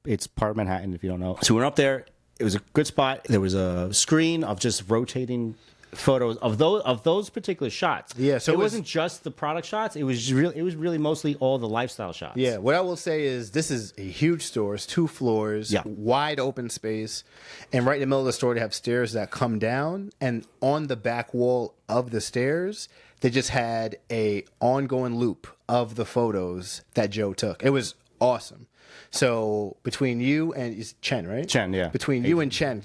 it's part of Manhattan if you don't know. So we went up there. It was a good spot. There was a screen of just rotating photos of those particular shots. Yeah, so it wasn't just the product shots. It was really mostly all the lifestyle shots. Yeah, what I will say is this is a huge store. It's 2 floors, wide open space, and right in the middle of the store they have stairs that come down, and on the back wall of the stairs they just had a ongoing loop of the photos that Joe took. It was awesome. So between you and it's Chen, right? Chen, yeah. Between you and Chen,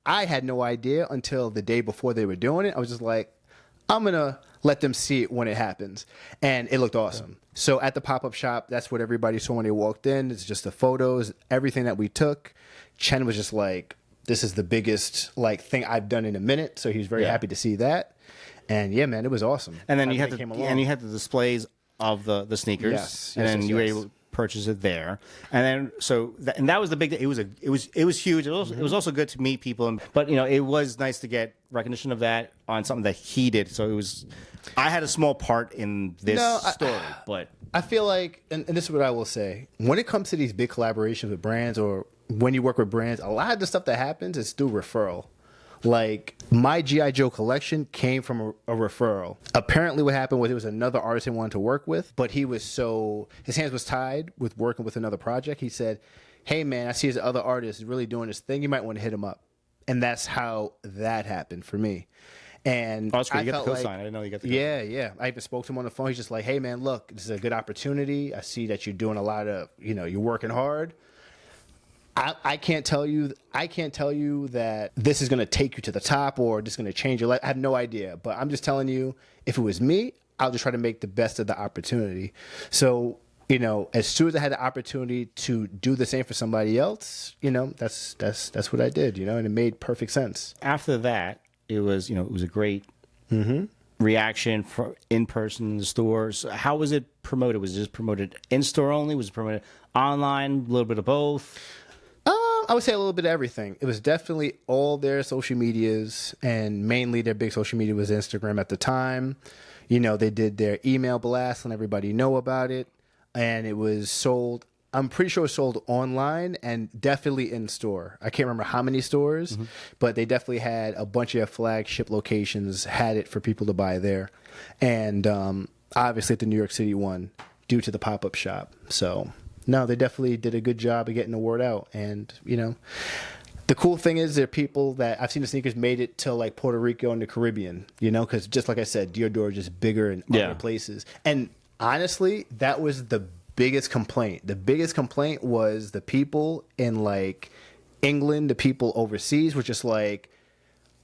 I had no idea until the day before they were doing it. I was just like, I'm going to let them see it when it happens. And it looked awesome. So at the pop-up shop, that's what everybody saw when they walked in. It's just the photos, everything that we took. Chen was just like, this is the biggest thing I've done in a minute. So he was very happy to see that. And yeah, man, it was awesome. And then you had the displays of the sneakers. Yes. And then you were able purchase it there, and then and that was the big. It was huge. It was also good to meet people, but it was nice to get recognition of that on something that he did. So I had a small part in this story, but I feel like, and this is what I will say, when it comes to these big collaborations with brands, or when you work with brands, a lot of the stuff that happens is through referral. Like, my G.I. Joe collection came from a referral. Apparently what happened was it was another artist he wanted to work with, but his hands was tied with working with another project. He said, hey man, I see this other artist is really doing this thing. You might want to hit him up. And that's how that happened for me. And that's great. You got the cosign. like, I didn't know you got the cosign. Yeah. I even spoke to him on the phone. He's just like, hey man, look, this is a good opportunity. I see that you're doing a lot of, you're working hard. I can't tell you that this is going to take you to the top or just going to change your life. I have no idea, but I'm just telling you, if it was me, I'll just try to make the best of the opportunity. So, as soon as I had the opportunity to do the same for somebody else, that's what I did, and it made perfect sense. After that, it was a great reaction for in person in the stores. How was it promoted? Was it just promoted in store only? Was it promoted online? A little bit of both? I would say a little bit of everything. It was definitely all their social medias, and mainly their big social media was Instagram at the time. They did their email blast, and everybody know about it. And it was sold, I'm pretty sure it was sold online and definitely in store. I can't remember how many stores, but they definitely had a bunch of flagship locations, had it for people to buy there. And obviously at the New York City one, due to the pop-up shop. So... no, they definitely did a good job of getting the word out. And, the cool thing is there are people that I've seen the sneakers made it to like Puerto Rico and the Caribbean, because just like I said, Diadora is just bigger in other places. And honestly, that was the biggest complaint. The biggest complaint was the people in like England, the people overseas were just like,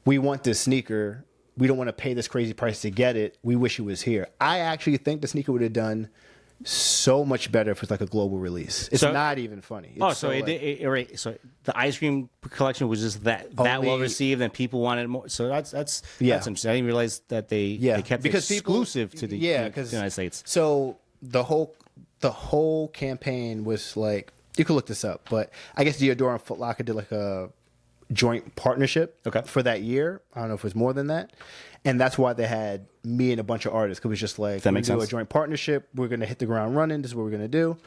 we want this sneaker. We don't want to pay this crazy price to get it. We wish it was here. I actually think the sneaker would have done so much better if it's like a global release. It's not even funny. It's so the ice cream collection was just that well received, and people wanted more. So that's interesting. I didn't realize that they kept it exclusive to the United States. So the whole campaign was like, you could look this up, but I guess Diadora and Foot Locker did like a joint partnership for that year. I don't know if it was more than that. And that's why they had me and a bunch of artists, because it was just like, we do a joint partnership. We're going to hit the ground running. This is what we're going to do.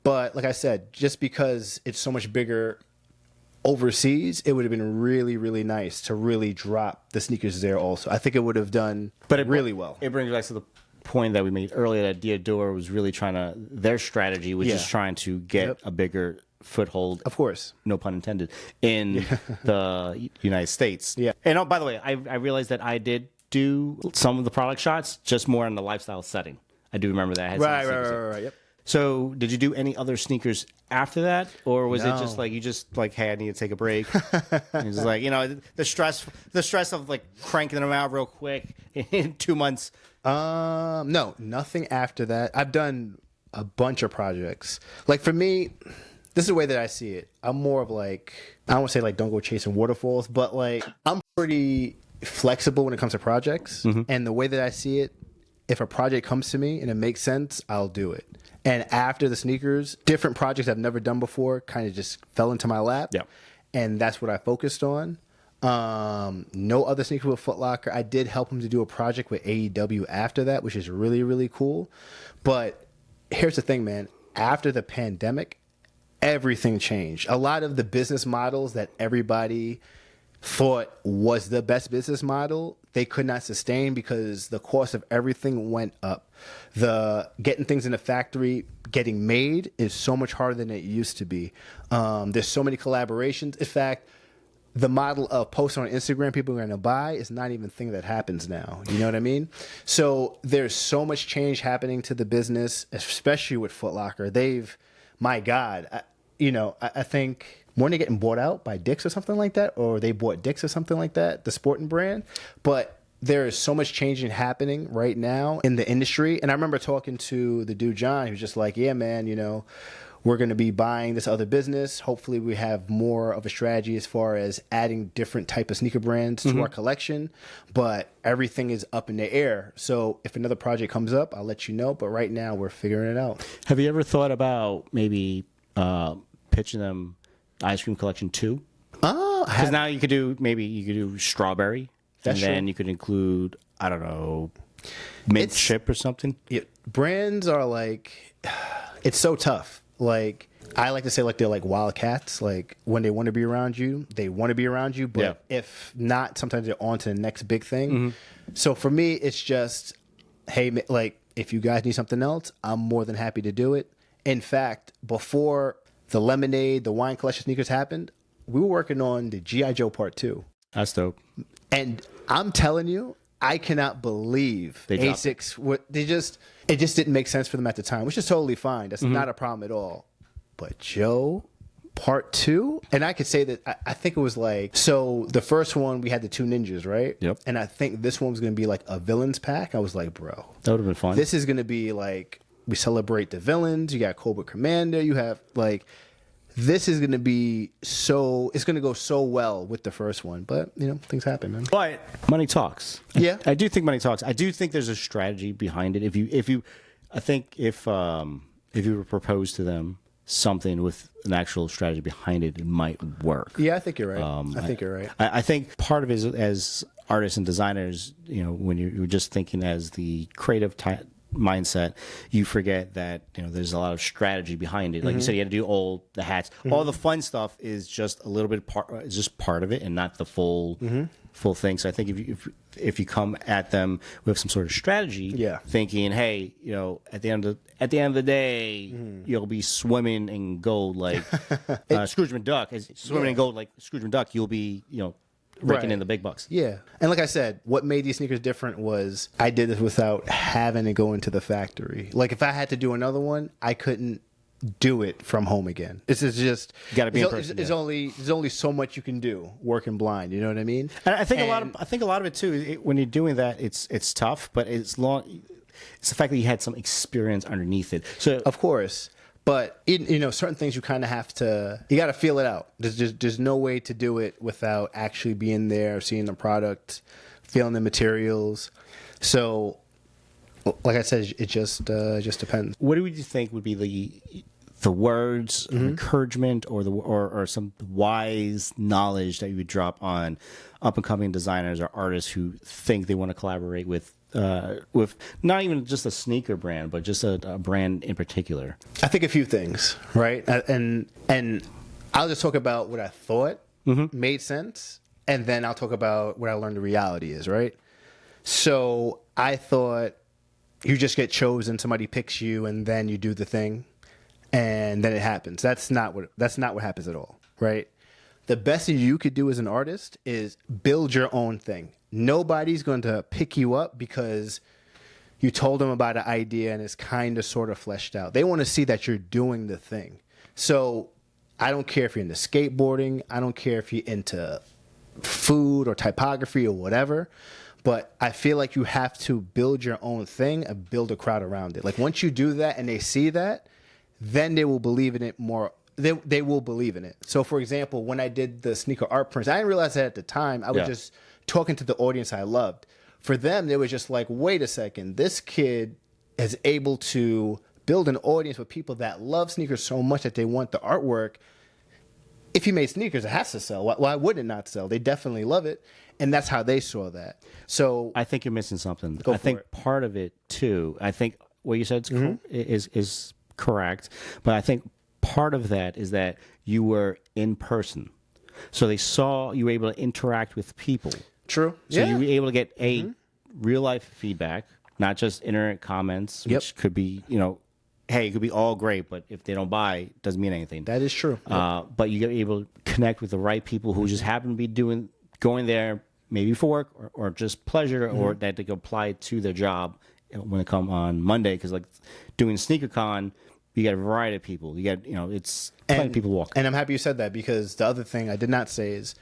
But like I said, just because it's so much bigger overseas, it would have been really, really nice to really drop the sneakers there also. I think it would have done really well. It brings back to the point that we made earlier that Diadora was really their strategy was just trying to get a bigger foothold, of course, no pun intended, in the United States. Yeah. And by the way, I realized that I did do some of the product shots, just more in the lifestyle setting. I do remember that. I had right. Yep. So, did you do any other sneakers after that, or was it just like you just like, hey, I need to take a break? And it's like the stress of like cranking them out real quick in 2 months. No, nothing after that. I've done a bunch of projects. Like for me, this is the way that I see it. I'm more of like, I don't want to say like don't go chasing waterfalls, but like I'm pretty flexible when it comes to projects. And the way that I see it, if a project comes to me and it makes sense, I'll do it. And after the sneakers, different projects I've never done before kind of just fell into my lap. Yeah. And that's what I focused on. No other sneakers with Foot Locker. I did help him to do a project with AEW after that, which is really, really cool. But here's the thing, man. After the pandemic, everything changed. A lot of the business models that everybody thought was the best business model, they could not sustain because the cost of everything went up. The getting things in the factory, getting made is so much harder than it used to be. There's so many collaborations. In fact, the model of posting on Instagram people are going to buy is not even a thing that happens now. You know what I mean? So there's so much change happening to the business, especially with Foot Locker. My God, I think when they're getting bought out by Dick's or something like that, or they bought Dick's or something like that, the sporting brand. But there is so much changing happening right now in the industry. And I remember talking to the dude, John, he was just like, yeah, man, we're going to be buying this other business. Hopefully we have more of a strategy as far as adding different type of sneaker brands to our collection, but everything is up in the air. So if another project comes up, I'll let you know. But right now we're figuring it out. Have you ever thought about maybe pitching them Ice Cream Collection 2? Because now you could do strawberry, That's and then true. you could include, I don't know, mint chip or something. Yeah, brands are like, it's so tough. Like, I like to say, like, they're like wildcats. Like, when they want to be around you, they want to be around you. But Yeah. if not, sometimes they're on to the next big thing. So for me, it's just, hey, like, if you guys need something else, I'm more than happy to do it. In fact, before the lemonade, the wine collection sneakers happened, we were working on the G.I. Joe Part 2. That's dope. And I'm telling you, I cannot believe They dropped ASICs. It just didn't make sense for them at the time, which is totally fine. That's not a problem at all. But Joe Part 2, and I could say that I think it was like, so the first one we had the two ninjas, right? Yep. And I think this one was going to be like a villains pack. I was like, bro, That would have been fun. this is going to be like, we celebrate the villains. You got Cobra Commander. You have like, this is going to be so, it's going to go so well with the first one. But, you know, things happen, man. But money talks. Yeah. I do think money talks. I do think there's a strategy behind it. I think if you were proposed to them something with an actual strategy behind it, it might work. Yeah, I think you're right. I think you're right. I think part of it is, as artists and designers, you know, when you're just thinking as the creative mindset, you forget that, you know, there's a lot of strategy behind it. Like you said, you had to do all the hats. All the fun stuff is just a little bit is just part of it and not the full thing. So I think if you come at them with some sort of strategy, thinking, hey, you know, at the end of the day, you'll be swimming in gold like Scrooge McDuck. As swimming in gold like Scrooge McDuck, you'll be, you know, raking in the big bucks. Yeah. And like I said, what made these sneakers different was I did this without having to go into the factory. Like if I had to do another one, I couldn't do it from home again. This is just, You gotta be in person, there's only so much you can do working blind. You know what I mean? And I think a lot of it too. When you're doing that, it's tough, but it's the fact that you had some experience underneath it. So Of course. But you know, certain things you kind of have to. You got to feel it out. There's no way to do it without actually being there, seeing the product, feeling the materials. So, like I said, it just depends. what would you think would be the words of encouragement or some wise knowledge that you would drop on up and coming designers or artists who think they want to collaborate with not even just a sneaker brand, but just a brand in particular? I think a few things, right? And I'll just talk about what I thought made sense, and then I'll talk about what I learned the reality is, right? So I thought you just get chosen, somebody picks you, and then you do the thing, and then it happens. That's not what happens at all, right? The best thing you could do as an artist is build your own thing. Nobody's going to pick you up because you told them about an idea and it's kind of sort of fleshed out. They want to see that you're doing the thing. So I don't care if you're into skateboarding. I don't care if you're into food or typography or whatever. But I feel like you have to build your own thing and build a crowd around it. Like once you do that and they see that, then they will believe in it more. They will believe in it. So for example, when I did the sneaker art prints, I didn't realize that at the time. I was just talking to the audience I loved. For them, they were just like, wait a second, this kid is able to build an audience with people that love sneakers so much that they want the artwork. If he made sneakers, it has to sell. Why would it not sell? They definitely love it. And that's how they saw that. So I think you're missing something. I think part of it too. I think what you said is correct, but I think part of that is that you were in person, so they saw you were able to interact with people. True. So you were able to get real life feedback, not just internet comments, which could be, you know, hey, it could be all great, but if they don't buy, it doesn't mean anything. That is true. But you get able to connect with the right people who just happen to be going there maybe for work or just pleasure, or that they can apply to their job when they come on Monday. Because like doing SneakerCon, you got a variety of people. You got, you know, it's plenty of people walking. And I'm happy you said that, because the other thing I did not say is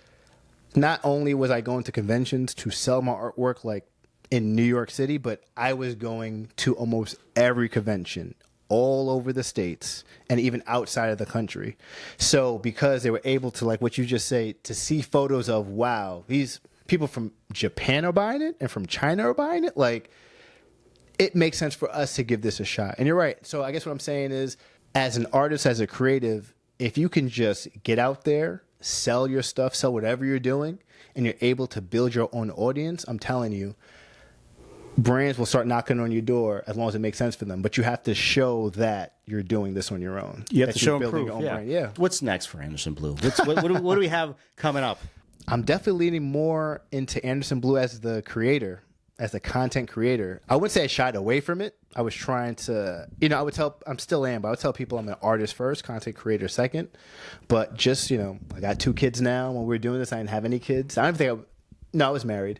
not only was I going to conventions to sell my artwork like in New York City, but I was going to almost every convention all over the States and even outside of the country. So because they were able to, like what you just say, to see photos of, wow, these people from Japan are buying it and from China are buying it, like, it makes sense for us to give this a shot. And you're right. So I guess what I'm saying is, as an artist, as a creative, if you can just get out there, sell your stuff, sell whatever you're doing, and you're able to build your own audience, I'm telling you, brands will start knocking on your door as long as it makes sense for them. But you have to show that you're doing this on your own. You have that to show you're and building prove. your own brand. Yeah. What's next for Anderson Bluu? What do we have coming up? I'm definitely leaning more into Anderson Bluu as the creator, as a content creator. I wouldn't say I shied away from it. I was trying to, I would tell, I'm still am, but I would tell people I'm an artist first, content creator second. But just, I got 2 kids now. When we were doing this, I didn't have any kids. I was married.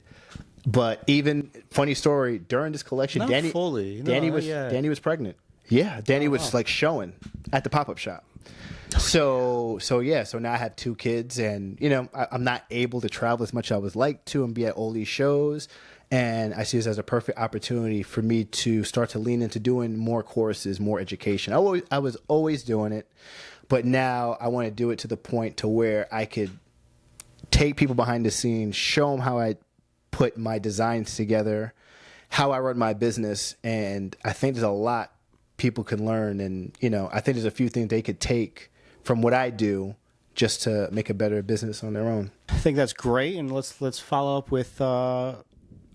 But even, funny story, during this collection, Not Danny fully. Danny was pregnant. Yeah, Danny was like showing at the pop-up shop. So now I have 2 kids, and I'm not able to travel as much as I would like to and be at all these shows. And I see this as a perfect opportunity for me to start to lean into doing more courses, more education. I was always doing it, but now I want to do it to the point to where I could take people behind the scenes, show them how I put my designs together, how I run my business. And I think there's a lot people can learn. And, I think there's a few things they could take from what I do just to make a better business on their own. I think that's great. And let's follow up with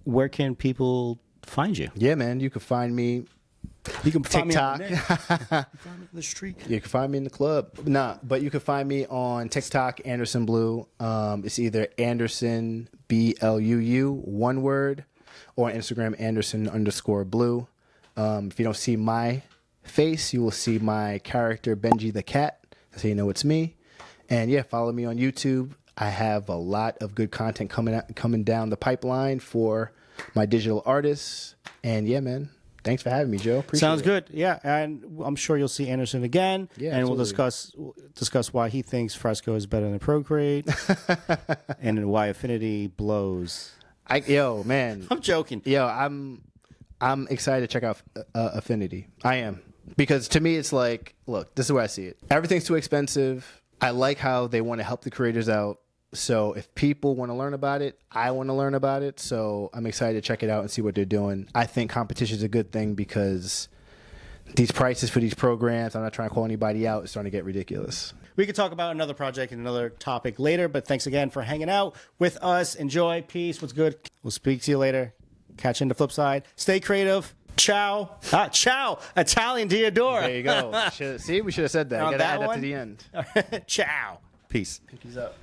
where can people find you? Yeah, man. You can find me. You can find TikTok. me on the net. You can find me in the street. You can find me in the club. Nah, but you can find me on TikTok, Anderson Bluu. It's either Anderson, BLUU, one word, or on Instagram, Anderson_Blue. If you don't see my face, you will see my character, Benji the Cat. So you know it's me. And yeah, follow me on YouTube. I have a lot of good content coming down the pipeline for my digital artists. And yeah, man. Thanks for having me, Joe. Appreciate Sounds it. good. Yeah, and I'm sure you'll see Anderson again. Yeah, and absolutely. we'll discuss why he thinks Fresco is better than Procreate, and why Affinity blows. Yo, man. I'm joking. Yo, I'm excited to check out Affinity. I am, because to me it's like, look, this is where I see it. Everything's too expensive. I like how they want to help the creators out. So if people want to learn about it, I want to learn about it. So I'm excited to check it out and see what they're doing. I think competition is a good thing, because these prices for these programs, I'm not trying to call anybody out, it's starting to get ridiculous. We could talk about another project and another topic later, but thanks again for hanging out with us. Enjoy. Peace. What's good? We'll speak to you later. Catch you in the flip side. Stay creative. Ciao. Ciao. Italian Diadora. There you go. See, we should have said that. On Gotta that add that one? to the end. Ciao. Peace. Pinkies up.